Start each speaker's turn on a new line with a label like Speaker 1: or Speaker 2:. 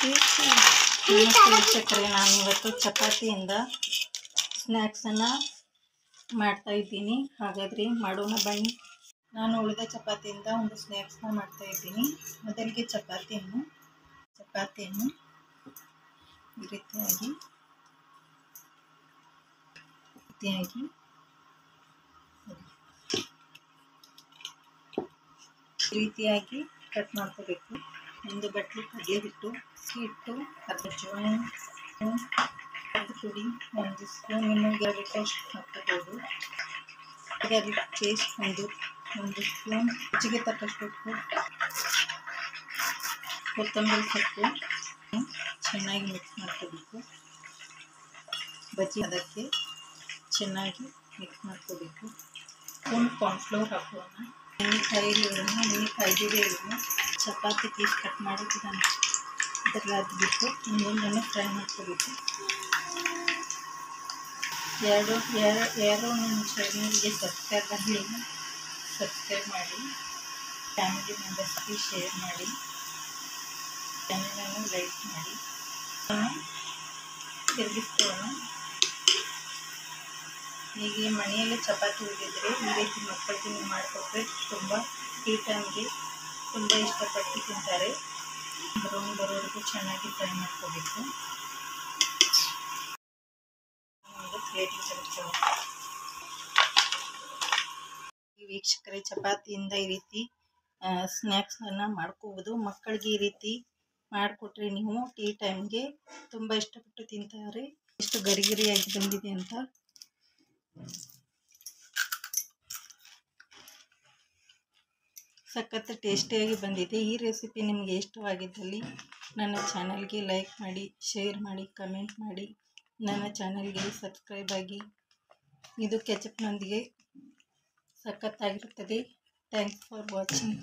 Speaker 1: ನಮಸ್ತೆ ವೀಕ್ಷಕರೇ, ನಾನು ಇವತ್ತು ಚಪಾತಿಯಿಂದ ಸ್ನ್ಯಾಕ್ಸನ್ನು ಮಾಡ್ತಾಯಿದ್ದೀನಿ. ಹಾಗಾದರೆ ಮಾಡೋಣ ಬನ್ನಿ. ನಾನು ಉಳಿದ ಚಪಾತಿಯಿಂದ ಒಂದು ಸ್ನ್ಯಾಕ್ಸ್ನ ಮಾಡ್ತಾಯಿದ್ದೀನಿ. ಮೊದಲಿಗೆ ಚಪಾತಿಯನ್ನು ಈ ರೀತಿಯಾಗಿ ಕಟ್ ಮಾಡ್ಕೋಬೇಕು. ಒಂದು ಬಟ್ಲು ಕಡಲೆ ಹಿಟ್ಟು, ಹಿಟ್ಟು, ಅರ್ಧ ಅಜ್ವಾಯಿನ್, ಪುಡಿ, ಒಂದು ಸ್ಪೂನ್, ನಿಮಗೆ ಬೇಕಷ್ಟು ಹಾಕಬಹುದು. ಟೇಸ್ಟ್ ಒಂದು ಸ್ಪೂನ್, ರುಚಿಗೆ ತಕ್ಕಷ್ಟು ಉಪ್ಪು, ಕೊತ್ತಂಬರಿ ಸೊಪ್ಪು ಚೆನ್ನಾಗಿ ಮಿಕ್ಸ್ ಮಾಡ್ಕೋಬೇಕು. ಬಜ್ಜಿ ಅದಕ್ಕೆ ಚೆನ್ನಾಗಿ ಮಿಕ್ಸ್ ಮಾಡ್ಕೋಬೇಕು. ಸ್ಪೂನ್ ಕಾರ್ನ್ಫ್ಲೋರ್ ಹಾಕೋಣ. ಎಣ್ಣೆ ಕಾಯ್ದಿದೆ ಇರೋಣ. ಚಪಾತಿ ಪೀಸ್ ಕಟ್ ಮಾಡಿದ್ದನ್ನು ಇದರಲ್ಲಿ ಹಾಕಿಬಿಟ್ಟು ಇನ್ನೊಂದನ್ನು ಫ್ರೈ ಮಾಡ್ಕೋಬೇಕು. ಎರಡು ನನ್ನ ಚಾನಲ್ಗೆ ಸಬ್ಸ್ಕ್ರೈಬ್ ಮಾಡಿ, ಫ್ಯಾಮಿಲಿ ಮೆಂಬರ್ಸ್ಗೆ ಶೇರ್ ಮಾಡಿ, ಚಾನಲನ್ನು ಲೈಕ್ ಮಾಡಿ. ತಿರುಗಿಸ್ಕೊಳ್ಳೋಣ. ಹೀಗೆ ಮನೆಯಲ್ಲಿ ಚಪಾತಿ ಉಳಿದಿದ್ರೆ ಈ ರೀತಿ ಮಕ್ಕಳಿಗೆ ನೀವು ಮಾಡಿಕೊಟ್ರೆ ಈ ಟೈಮ್ಗೆ ತುಂಬ ಇಷ್ಟಪಟ್ಟು ತಿಂತಾರೆ. ಬ್ರೌನ್ ಬರೋವರೆಗೂ ಚೆನ್ನಾಗಿ ಫ್ರೈ ಮಾಡ್ಕೋಬೇಕು. ಒಂದು ಪ್ಲೇಟಿಗೆ ತೆಗೆದುಕೊಳ್ಳೋಣ. ಈ ವೀಕ್ಷಕರೇ, ಚಪಾತಿಯಿಂದ ಈ ರೀತಿ ಸ್ನ್ಯಾಕ್ಸನ್ನು ಮಾಡ್ಕೋಬೋದು. ಮಕ್ಕಳಿಗೆ ಈ ರೀತಿ ಮಾಡಿಕೊಟ್ರೆ ನೀವು ಟೀ ಟೈಮ್ಗೆ ತುಂಬ ಇಷ್ಟಪಟ್ಟು ತಿಂತಾರೆ. ಎಷ್ಟು ಗರಿಗರಿಯಾಗಿ ಬಂದಿದೆ ಅಂತ. ಸಖತ್ ಟೇಸ್ಟಿಯಾಗಿ ಬಂದಿದೆ. ಈ ರೆಸಿಪಿ ನಿಮಗೆ ಇಷ್ಟವಾಗಿದ್ದಲ್ಲಿ ನನ್ನ ಚಾನಲ್ಗೆ ಲೈಕ್ ಮಾಡಿ, ಶೇರ್ ಮಾಡಿ, ಕಮೆಂಟ್ ಮಾಡಿ, ನನ್ನ ಚಾನಲ್ಗೆ ಸಬ್ಸ್ಕ್ರೈಬ್ ಆಗಿ. ಇದು ಕೆಚಪ್ನೊಂದಿಗೆ ಸಖತ್ತಾಗಿರುತ್ತದೆ. Thanks for watching.